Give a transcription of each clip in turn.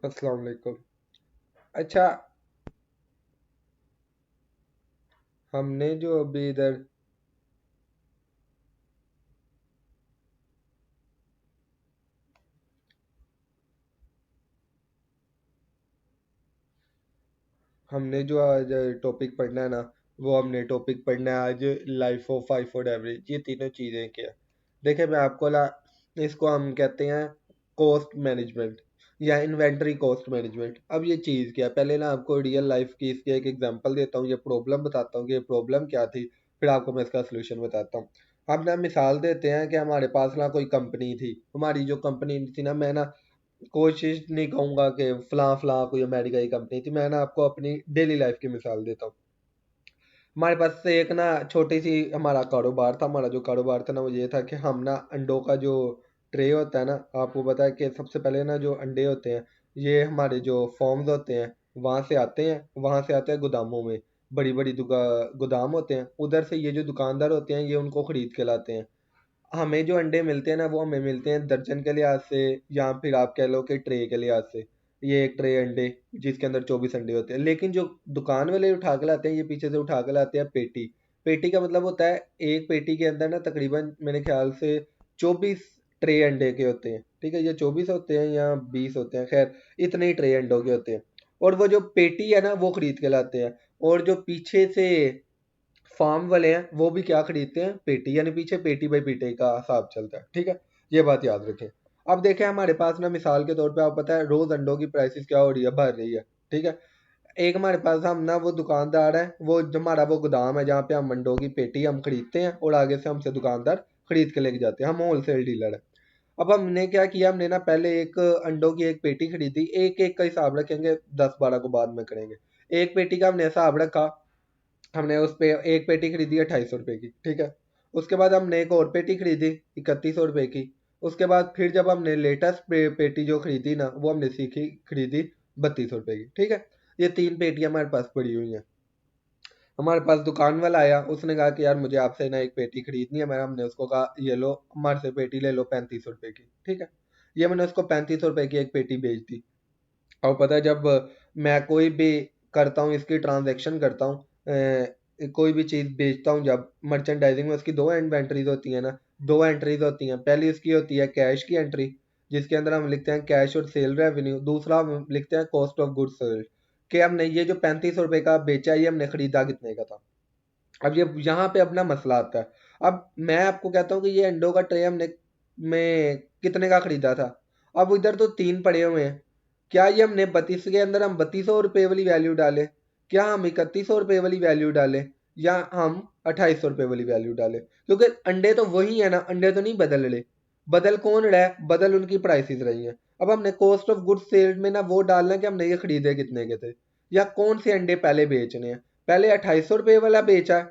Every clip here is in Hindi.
अस्सलाम वालेकुम। अच्छा, हमने जो अभी इधर हमने जो आज टॉपिक पढ़ना है ना, वो हमने टॉपिक पढ़ना है आज लाइफ ऑफ फाइव और एवरेज। ये तीनों चीज़ें क्या है? देखिए मैं आपको ला इसको हम कहते हैं कॉस्ट मैनेजमेंट या इन्वेंटरी कॉस्ट मैनेजमेंट। अब ये चीज़ क्या है, पहले ना आपको रियल लाइफ की इसकी एक एग्जांपल देता हूँ, ये प्रॉब्लम बताता हूँ कि ये प्रॉब्लम क्या थी, फिर आपको मैं इसका सोल्यूशन बताता हूँ। अब ना मिसाल देते हैं कि हमारे पास ना कोई कंपनी थी। हमारी जो कंपनी थी ना, मैं ना कोशिश नहीं कहूंगा कि फलां फलां कोई अमेरिका की कंपनी थी, मैं ना आपको अपनी डेली लाइफ की मिसाल देता हूँ। हमारे पास से एक ना छोटी सी हमारा कारोबार था। हमारा जो कारोबार था ना, वो ये था कि हम ना अंडों का जो ट्रे होता है ना, आपको पता है कि सबसे पहले ना जो अंडे होते हैं, ये हमारे जो फॉर्म्स होते हैं वहाँ से आते हैं, वहाँ से आते हैं गोदामों में। बड़ी बड़ी गोदाम होते हैं, उधर से ये जो दुकानदार होते हैं ये उनको खरीद के लाते हैं। हमें जो अंडे मिलते हैं ना, वो हमें मिलते हैं दर्जन के लिहाज से, या फिर आप कह लो कि ट्रे के लिहाज से। ये एक ट्रे अंडे जिसके अंदर 24 अंडे होते हैं। लेकिन जो दुकान वाले उठा के लाते हैं, ये पीछे से उठा के लाते हैं पेटी। पेटी का मतलब होता है एक पेटी के अंदर ना तकरीबन मेरे ख्याल से 24 ट्रे अंडे के होते हैं। ठीक है, ये 24 होते हैं या 20 होते हैं, खैर इतने ही ट्रे अंडों के होते हैं। और वो जो पेटी है ना, वो खरीद के लाते हैं। और जो पीछे से फार्म वाले हैं वो भी क्या खरीदते हैं, पेटी, यानी पीछे पेटी बाई पेटी का हिसाब चलता है। ठीक है, ये बात याद रखें। अब देखें हमारे पास ना मिसाल के तौर पे, आप पता है रोज अंडों की प्राइसेस क्या हो रही है, बढ़ रही है। ठीक है, एक हमारे पास हम ना वो दुकानदार है, वो जो हमारा वो गोदाम है जहाँ पे हम अंडों की पेटी हम खरीदते हैं और आगे से हमसे दुकानदार खरीद के लेके जाते हैं, हम होलसेल डीलर है। अब हमने क्या किया, हमने ना पहले एक अंडों की एक पेटी खरीदी। एक एक का हिसाब रखेंगे, 10-12 को बाद में करेंगे। एक पेटी का हमने हिसाब रखा। हमने उस पे एक पेटी खरीदी 2800 रुपये की। ठीक है, उसके बाद हमने एक और पेटी खरीदी 3100 रुपये की। उसके बाद फिर जब हमने लेटेस्ट पेटी जो खरीदी ना, वो हमने सीखी खरीदी 3200 रुपये की। ठीक है, ये तीन पेटियां हमारे पास पड़ी हुई हैं। हमारे पास दुकान वाला आया, उसने कहा कि यार मुझे आपसे ना एक पेटी खरीदनी है। मैं हमने उसको कहा ये लो हमारे से पेटी ले लो 3500 रुपये की। ठीक है, ये मैंने उसको 3500 रुपये की एक पेटी बेच दी। और पता है जब मैं कोई भी करता हूँ, इसकी ट्रांजैक्शन करता हूँ, कोई भी चीज़ बेचता हूँ, जब मर्चेंडाइजिंग में उसकी दो इन्वेंट्रीज होती है ना, दो एंट्रीज होती हैं। पहली उसकी होती है कैश की एंट्री, जिसके अंदर हम लिखते हैं कैश और सेल रेवेन्यू। दूसरा हम लिखते हैं कॉस्ट ऑफ गुड्स सोल्ड, कि हमने ये जो 3500 रुपये का बेचा, ये हमने खरीदा कितने का था। अब ये यहाँ पे अपना मसला आता है। अब मैं आपको कहता हूँ कि ये अंडों का ट्रे हमने में कितने का खरीदा था। अब इधर तो तीन पड़े हुए हैं। क्या ये हमने 32 के अंदर हम 3200 रुपये वाली वैल्यू डालें, क्या हम 3100 रुपये वाली वैल्यू डालें, या हम 2800 रुपये वाली वैल्यू डालें? क्योंकि अंडे तो वही है ना, अंडे तो नहीं बदल रहे। बदल कौन रहा है, बदल उनकी प्राइसेस रही हैं। अब हमने कॉस्ट ऑफ गुड्स सेल्ड में ना वो डालना है कि हमने ये खरीदे कितने के थे, या कौन से अंडे पहले बेचने हैं। पहले 2800 रुपये वाला बेचा है,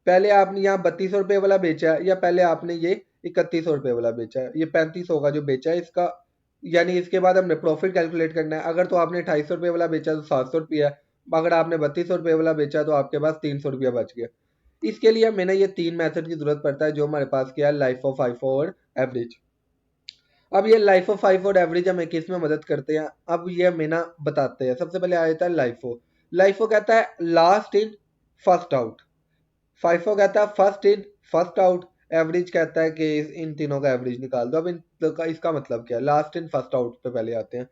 पहले आपने यहाँ 3200 रुपये वाला बेचा है, या पहले आपने ये 3100 रुपये वाला बेचा है। ये 3500 का जो बेचा है इसका, यानी इसके बाद हमने प्रॉफिट कैलकुलेट करना है। अगर तो आपने 2800 रुपये वाला बेचा तो 700 रुपया है। अगर आपने 3200 रुपये वाला बेचा तो आपके पास 300 रुपया बच गया। इसके लिए मैंने ये तीन मेथड की जरूरत पड़ता है जो हमारे पास क्या है, लाइफ ऑफ फाइफो और एवरेज। अब ये लाइफ ऑफ फाइव और एवरेज हमें किस में मदद करते हैं, अब ये हमें ना बताते हैं। सबसे पहले आ जाता है लाइफो। लाइफो कहता है last in first out. FIFO कहता है first in first out. Average कहता है कि इन तीनों का एवरेज निकाल दो। अब इसका मतलब क्या है, लास्ट इन फर्स्ट आउट पे पहले आते हैं।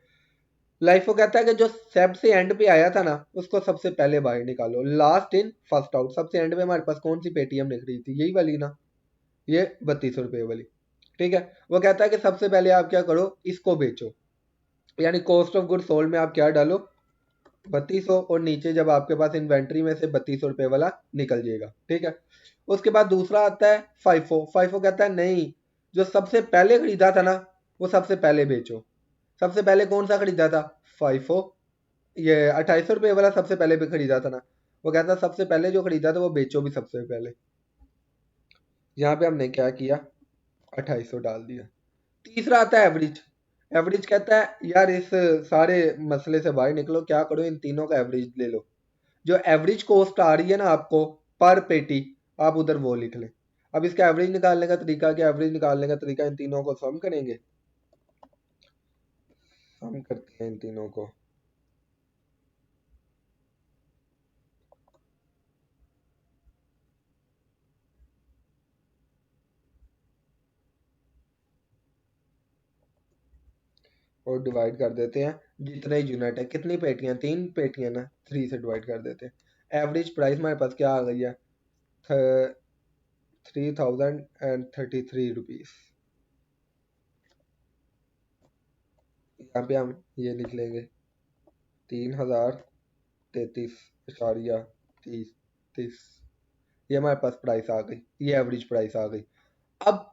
लाइफो कहता है कि जो सबसे एंड पे आया था ना, उसको सबसे पहले बाहर निकालो। लास्ट इन फर्स्ट आउट, सबसे एंड में हमारे पास कौन सी पेटीएम ने खरीदी थी, यही वाली ना, ये 3200 रुपये वाली। ठीक है, वो कहता है कि सबसे पहले आप क्या करो, इसको बेचो। यानी कॉस्ट ऑफ गुड सोल्ड में आप क्या डालो, 3200, और नीचे जब आपके पास इन्वेंट्री में से 3200 रुपये वाला निकल जाएगा। ठीक है, उसके बाद दूसरा आता है फाइफो। फाइफो कहता है नहीं, जो सबसे पहले खरीदा था ना, वो सबसे पहले बेचो। सबसे पहले कौन सा खरीदा था, फाइफो, ये 2800 रुपये वाला सबसे पहले भी खरीदा था ना। वो कहता है सबसे पहले जो खरीदा था वो बेचो भी सबसे पहले। यहाँ पे हमने क्या किया, 2800 डाल दिया। तीसरा आता है एवरेज। एवरेज कहता है यार इस सारे मसले से बाहर निकलो, क्या करो, इन तीनों का एवरेज ले लो। जो एवरेज कॉस्ट आ रही है ना आपको पर पेटी, आप उधर वो लिख लें। अब इसका एवरेज निकालने का तरीका क्या, एवरेज निकालने का तरीका, इन तीनों को सम करेंगे। हम करते हैं इन तीनों को। और डिवाइड कर देते हैं जितने यूनिट है, कितनी पेटियां, 3 पेटियां ना, 3 से डिवाइड कर देते हैं। एवरेज प्राइस हमारे पास क्या आ गई है, 3033 रुपीज। यहाँ पे हम ये लिख लेंगे 3033.30 ये हमारे पास प्राइस आ गई, ये एवरेज प्राइस आ गई। अब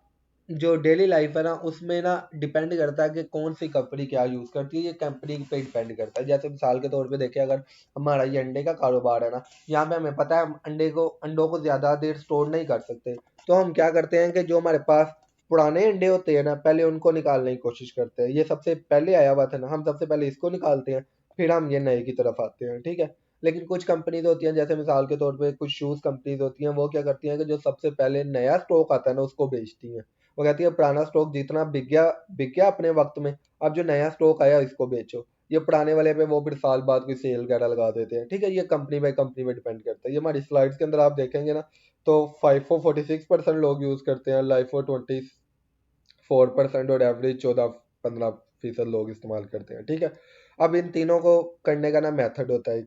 जो डेली लाइफ है ना, उसमें ना डिपेंड करता है कि कौन सी कंपनी क्या यूज़ करती है, ये कंपनी पे डिपेंड करता है। जैसे मिसाल के तौर पे देखिए, अगर हमारा ये अंडे का कारोबार है ना, यहाँ पे हमें पता है हम अंडों को ज़्यादा देर स्टोर नहीं कर सकते, तो हम क्या करते हैं कि जो हमारे पास पुराने अंडे होते हैं ना, पहले उनको निकालने की कोशिश करते हैं। ये सबसे पहले आया हुआ था ना, हम सबसे पहले इसको निकालते हैं, फिर हम ये नए की तरफ आते हैं, ठीक है। लेकिन कुछ कंपनीज होती हैं, जैसे मिसाल के तौर पे कुछ शूज़ कंपनीज होती हैं, वो क्या करती हैं कि जो सबसे पहले नया स्टॉक आता है ना, उसको बेचती हैं। वो कहती है पुराना स्टॉक जितना बिक गया अपने वक्त में, अब जो नया स्टॉक आया इसको बेचो। ये पुराने वाले पे वो फिर साल बाद कोई सेल वगैरह लगा देते हैं, ठीक है। ये कंपनी बाय कंपनी पे डिपेंड करता है। ये हमारी स्लाइड्स के अंदर आप देखेंगे ना, तो 46% लोग यूज़ करते हैं, लाइफो 24% और एवरेज 14-15% लोग इस्तेमाल करते हैं, ठीक है। अब इन तीनों को करने का ना मेथड होता है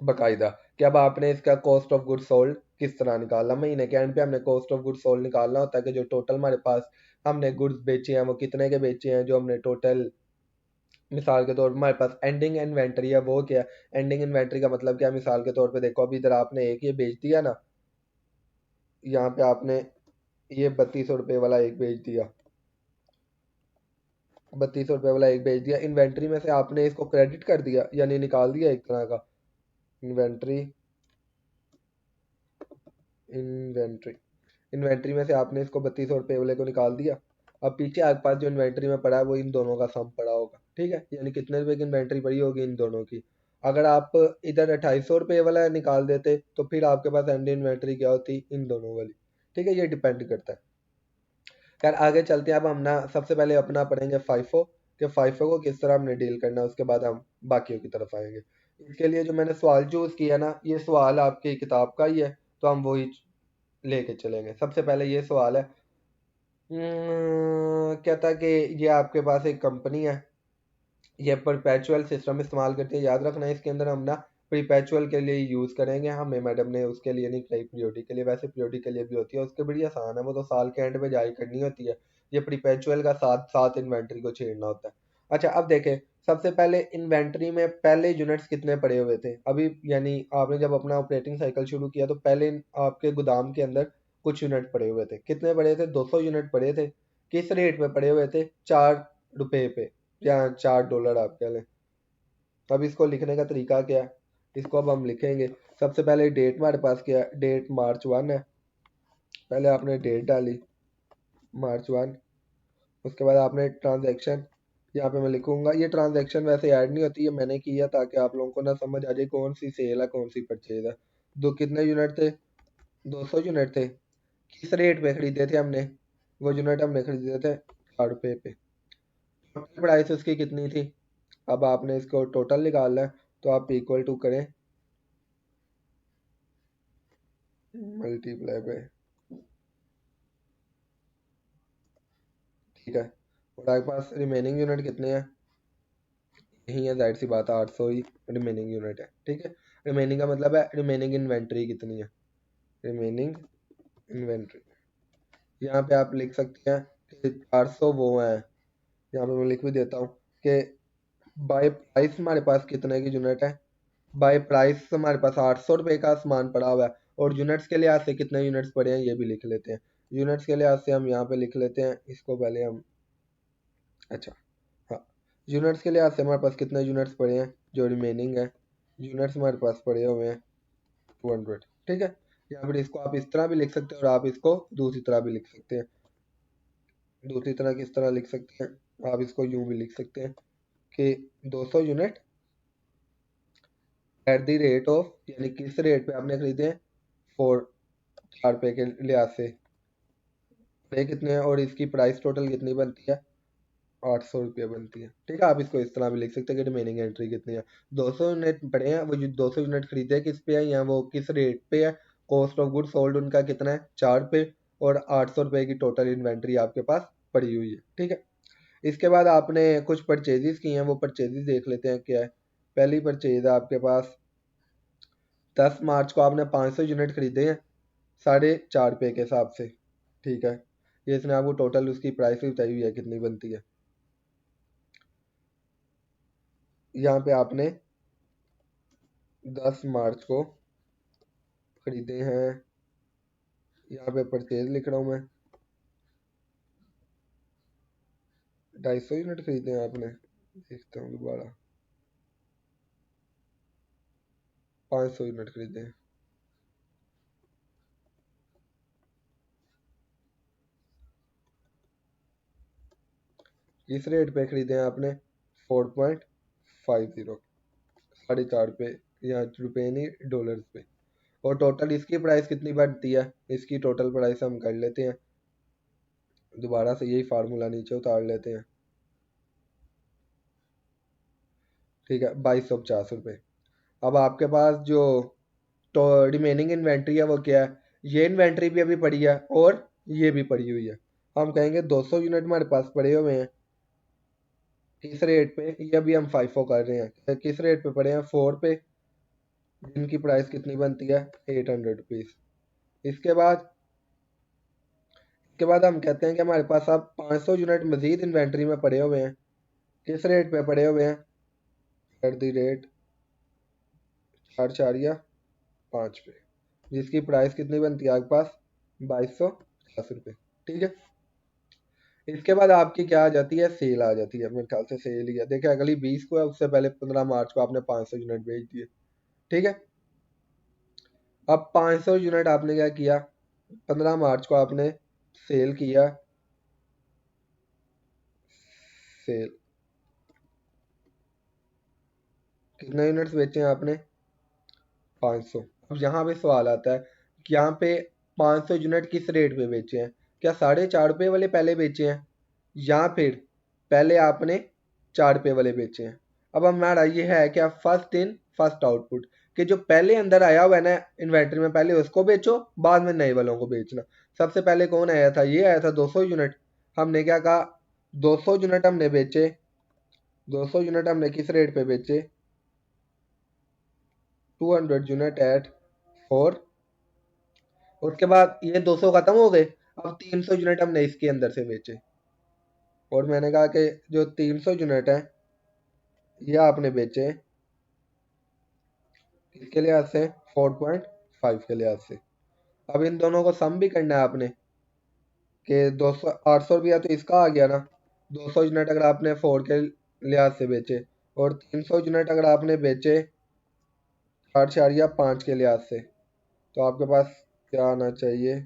बकायदा, कि अब आपने इसका कॉस्ट ऑफ गुड सोल्ड किस तरह निकालना, महीने के एंड पे हमने कॉस्ट ऑफ गुड सोल्ड निकालना होता है कि जो टोटल हमारे पास हमने गुड्स बेचे हैं वो कितने के बेचे हैं, जो हमने टोटल, मिसाल के तौर पर हमारे पास एंडिंग इन्वेंटरी है वो क्या है। एंडिंग इन्वेंटरी का मतलब क्या है, मिसाल के तौर पे देखो अभी इधर आपने एक ये बेच दिया ना, यहाँ पे आपने ये 3200 रुपये वाला एक बेच दिया, 3200 रुपये वाला एक बेच दिया, इन्वेंट्री में से आपने इसको क्रेडिट कर दिया, यानी निकाल दिया एक तरह का। इन्वेंट्री इन्वेंट्री इन्वेंट्री में से आपने इसको 3200 रुपये वाले को निकाल दिया। अब पीछे आपके पास जो इन्वेंट्री में पड़ा है वो इन दोनों का सम पड़ा होगा, ठीक है, यानी कितने रुपए की इन्वेंट्री पड़ी होगी इन दोनों की। अगर आप इधर 2800 रुपये वाला निकाल देते तो फिर आपके पास एंड इन्वेंट्री क्या होती, इन दोनों वाली, ठीक है। ये डिपेंड करता है। यार आगे चलते हैं, अब हम ना सबसे पहले अपना पढ़ेंगे फाइफो, कि फाइफो को किस तरह हमने डील करना है, उसके बाद हम बाकियों की तरफ आएंगे। इसके लिए जो मैंने सवाल चूज किया ना, ये सवाल आपकी किताब का ही है, तो हम वही लेके चलेंगे। सबसे पहले ये सवाल है, कहता कि ये आपके पास एक कंपनी है, ये परपेचुअल सिस्टम इस्तेमाल करती है। याद रखना इसके अंदर हम ना प्रीपेचुअल के लिए यूज़ करेंगे, हमें मैडम ने उसके लिए नहीं कराई पीरियोडिक के लिए, वैसे पीरियोडिक के लिए भी होती है, उसके बड़ी आसान है, वो तो साल के एंड पे जारी करनी होती है। ये प्रीपेचुअल का साथ साथ इन्वेंट्री को छेड़ना होता है। अच्छा अब देखें, सबसे पहले इन्वेंट्री में पहले यूनिट्स कितने पड़े हुए थे अभी, यानी आपने जब अपना ऑपरेटिंग साइकिल शुरू किया तो पहले आपके गोदाम के अंदर कुछ यूनिट पड़े हुए थे, कितने पड़े थे, 200 यूनिट पड़े थे। किस रेट पे पड़े हुए थे, 4 रुपए पे, या $4 आप कह लें। अब इसको लिखने का तरीका क्या है, इसको अब हम लिखेंगे। सबसे पहले डेट हमारे पास क्या है, डेट मार्च 1 है, पहले आपने डेट डाली मार्च 1। उसके बाद आपने ट्रांजैक्शन, यहाँ पे मैं लिखूंगा, ये ट्रांजैक्शन वैसे ऐड नहीं होती, ये मैंने किया ताकि आप लोगों को ना समझ आ जाए कौन सी सेल है कौन सी परचेज है। दो कितने यूनिट थे, 200 यूनिट थे। किस रेट पे खरीदे थे हमने, वो यूनिट हमने खरीदे थे 4 रुपये पे। टोटल प्राइस उसकी कितनी थी, अब आपने इसको टोटल निकालना है, तो आप इक्वल टू करें मल्टीप्लाई पे, ठीक है। और आपके पास रिमेनिंग यूनिट कितने हैं, यही है, जाहिर सी बात है 800 ही रिमेनिंग यूनिट है, ठीक है। रिमेनिंग का मतलब है रिमेनिंग इन्वेंट्री कितनी है, रिमेनिंग इन्वेंट्री। यहाँ पे आप लिख सकते हैं कि 400 वो है, यहाँ पे मैं लिख भी देता हूँ कि बाय प्राइस हमारे पास कितने की यूनिट है, बाय प्राइस हमारे पास 800 रुपये का सामान पड़ा हुआ है, और यूनिट्स के लिहाज से कितने यूनिट्स पड़े हैं ये भी लिख लेते हैं। यूनिट्स के लिहाज से हम यहाँ पे लिख लेते हैं, इसको पहले हम, अच्छा हाँ, यूनिट्स के लिहाज से हमारे पास कितने यूनिट्स पड़े हैं, जो रिमेनिंग है यूनिट्स हमारे पास पड़े हुए हैं 200, ठीक है। या फिर इसको आप इस तरह भी लिख सकते हैं और आप इसको दूसरी तरह भी लिख सकते हैं। दूसरी तरह किस तरह लिख सकते हैं, आप इसको यूं भी लिख सकते हैं कि 200 unit at the rate of, यानी किस रेट पे आपने खरीदे हैं, 4 रुपये के लिहाज से, पे कितने हैं और इसकी प्राइस टोटल कितनी बनती है, 800 रुपये बनती है। ठीक है, आप इसको इस तरह भी लिख सकते हैं कि रिमेनिंग एंट्री कितनी है। 200 यूनिट पड़े हैं, वो जो 200 यूनिट खरीदे हैं किस पे है या वो किस रेट पे है, कॉस्ट ऑफ गुड सोल्ड उनका कितना है 4 पे, और 800 रुपये की टोटल इन्वेंट्री आपके पास पड़ी हुई है। ठीक है, इसके बाद आपने कुछ परचेजेस की हैं, वो परचेजेस देख लेते हैं क्या है। पहली परचेज है आपके पास 10 मार्च को आपने 500 यूनिट खरीदे हैं 4.5 रुपये के हिसाब से। ठीक है, ये इसने आपको टोटल उसकी प्राइस भी बताई हुई है कितनी बनती है। यहाँ पे आपने 10 मार्च को खरीदे हैं, यहाँ पे परचेज लिख रहा हूँ मैं, 250 यूनिट खरीदे हैं आपने, देखता हूँ दोबारा, 500 यूनिट खरीदे हैं। किस रेट पे खरीदे हैं आपने 4.50, 4.5 रुपये, या रुपये नहीं डॉलर्स पे। और टोटल इसकी प्राइस कितनी बनती है, इसकी टोटल प्राइस हम कर लेते हैं, दोबारा से यही फार्मूला नीचे उतार लेते हैं। ठीक है, 2250 रुपये। अब आपके पास जो तो रिमेनिंग इन्वेंट्री है वो क्या है, ये इन्वेंट्री भी अभी पड़ी है और ये भी पड़ी हुई है। हम कहेंगे 200 यूनिट हमारे पास पड़े हुए हैं, किस रेट पे, ये अभी हम फाइफो कर रहे हैं, किस रेट पे पड़े हैं 4 पे, जिनकी प्राइस कितनी बनती है 800 रुपीज़। इसके बाद इसके बाद हम कहते हैं कि हमारे पास अब 500 यूनिट मजीद इन्वेंट्री में पड़े हुए हैं, किस रेट पे पड़े हुए हैं, एट दी रेट 4 4 या 5 पे, जिसकी प्राइस कितनी बनती है आपके पास 2250 रुपये। ठीक है, इसके बाद आपकी क्या आ जाती है, सेल आ जाती है, मेरे ख्याल से सेल ही है। देखिए अगली 20 को है, उससे पहले 15 मार्च को आपने 500 यूनिट बेच दिए। ठीक है, अब 500 यूनिट आपने क्या किया, 15 मार्च को आपने सेल किया, सेल कितने यूनिट्स बेचे हैं आपने 500। अब यहाँ पे सवाल आता है कि यहाँ पे 500 यूनिट किस रेट पे बेचे हैं, क्या 4.5 रुपये वाले पहले बेचे हैं या फिर पहले आपने 4 रुपये वाले बेचे हैं। अब हमारा ये है क्या फर्स्ट इन फर्स्ट आउटपुट, कि जो पहले अंदर आया हुआ है ना इन्वेंट्री में, पहले उसको बेचो, बाद में नए वालों को बेचना। सबसे पहले कौन आया था, ये आया था 200 यूनिट। हमने क्या कहा 200 यूनिट हमने बेचे, 200 यूनिट हमने किस रेट पे बेचे 200 यूनिट एट 4। उसके बाद ये 200 खत्म हो गए, अब 300 यूनिट हमने इसके अंदर से बेचे, और मैंने कहा कि जो 300 यूनिट है ये आपने बेचे किसके लिहाज से 4.5 के लिहाज से। अब इन दोनों को सम भी करना है आपने, कि 200 800 रुपया तो इसका आ गया ना, 200 यूनिट अगर आपने 4 के लिहाज से बेचे, और 300 यूनिट अगर आपने बेचे 8.5 के लिहाज से, तो आपके पास क्या आना चाहिए,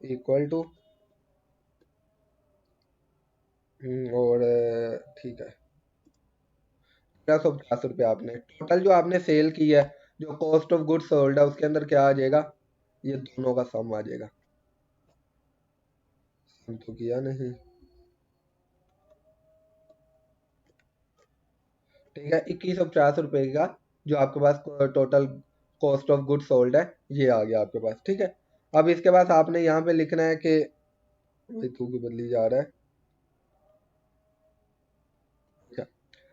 इक्वल टू, और ठीक है 1350 रुपये आपने टोटल जो आपने सेल की है, जो कॉस्ट ऑफ गुड्स सोल्ड है उसके अंदर क्या आ जाएगा, ये दोनों का सम आ जाएगा। सम तो किया नहीं। ठीक है, 2150 रुपये का जो आपके पास total cost of goods sold है ये आ गया आपके पास। ठीक है, अब इसके बाद आपने यहाँ पे लिखना है कि भाई तू की बदली जा रहा है। अच्छा,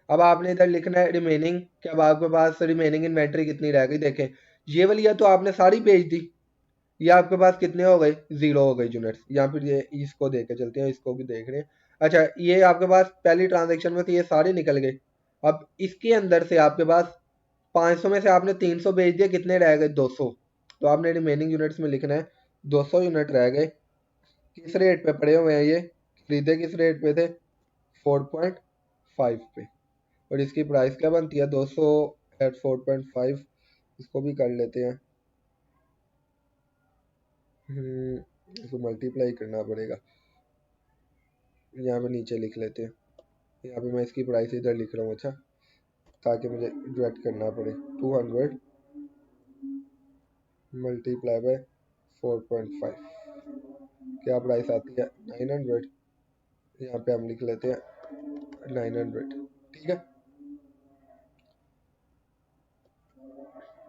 अब आपने इधर लिखना है रिमेनिंग, कि अब आपके पास रिमेनिंग इन्वेंट्री कितनी रह गई। देखें ये वाली है तो आपने सारी बेच दी, ये आपके पास कितने हो गए 0 हो गए यूनिट्स, या फिर ये इसको देख के चलते हैं, इसको भी देख रहे हैं। अच्छा, ये आपके पास पहली ट्रांजेक्शन में तो ये सारे निकल गए। अब इसके अंदर से आपके पास 500 में से आपने 300 बेच दिए, कितने रह गए 200, तो आपने रिमेनिंग यूनिट्स में लिखना है 200 यूनिट रह गए, किस रेट पे पड़े हुए हैं, ये खरीदे किस रेट पे थे 4.5 पे, और इसकी प्राइस क्या बनती है 200 एट 4.5, इसको भी कर लेते हैं, इसको मल्टीप्लाई करना पड़ेगा, यहाँ पे नीचे लिख लेते हैं, यहाँ पे मैं इसकी प्राइस इधर लिख रहा हूँ। अच्छा, ताकि मुझे डिवाइड करना पड़े, 200 मल्टीप्लाई बाय 4.5, क्या प्राइस आती है 900। यहाँ पे हम लिख लेते हैं 900। ठीक है।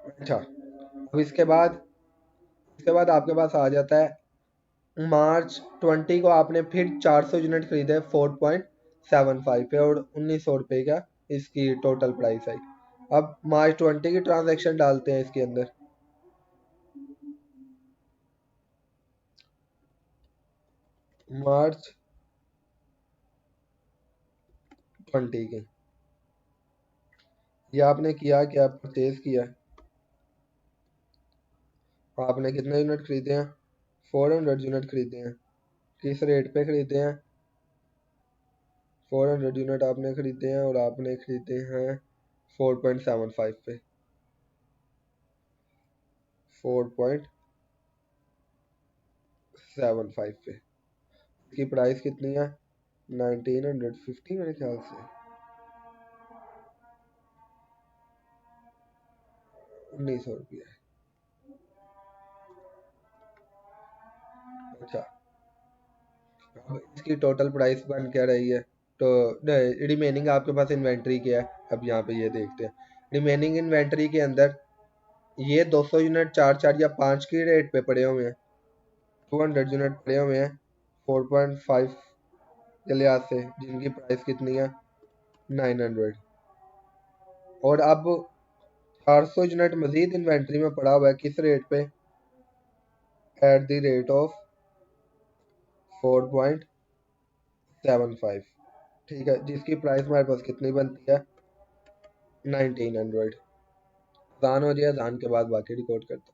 अच्छा, अब इसके बाद आपके पास आ जाता है मार्च 20 को आपने फिर 400 यूनिट खरीदे 4.75 पे और 1900 रुपये का इसकी टोटल प्राइस आई। अब मार्च 20 की ट्रांजैक्शन डालते हैं इसके अंदर। मार्च 20 की ये आपने किया क्या, परचेज किया। आपने कितने यूनिट खरीदे हैं, 400 यूनिट खरीदे हैं। किस रेट पे खरीदे हैं, 400 यूनिट आपने खरीदे हैं और आपने खरीदे हैं 4.75 पे। 4.75 पे इसकी प्राइस कितनी है, 1950 मेरे ख्याल से, 1900 रुपये। अच्छा, अब इसकी टोटल प्राइस बन क्या रही है, तो रिमेनिंग आपके पास इन्वेंट्री क्या है, अब यहाँ पे ये देखते हैं। रिमेनिंग इन्वेंट्री के अंदर ये 200 यूनिट 4 या 5 की रेट पे पड़े हुए हैं, 200 यूनिट पड़े हुए हैं 4.5 के लिहाज से, जिनकी प्राइस कितनी है 900। और अब 400 यूनिट मजीद इन्वेंट्री में पड़ा हुआ है, किस रेट पे, एट द रेट ऑफ 4.75। ठीक है, जिसकी प्राइस हमारे पास कितनी बनती है 1900। अजान हो जाए, अजान के बाद बाकी रिकॉर्ड करते हैं।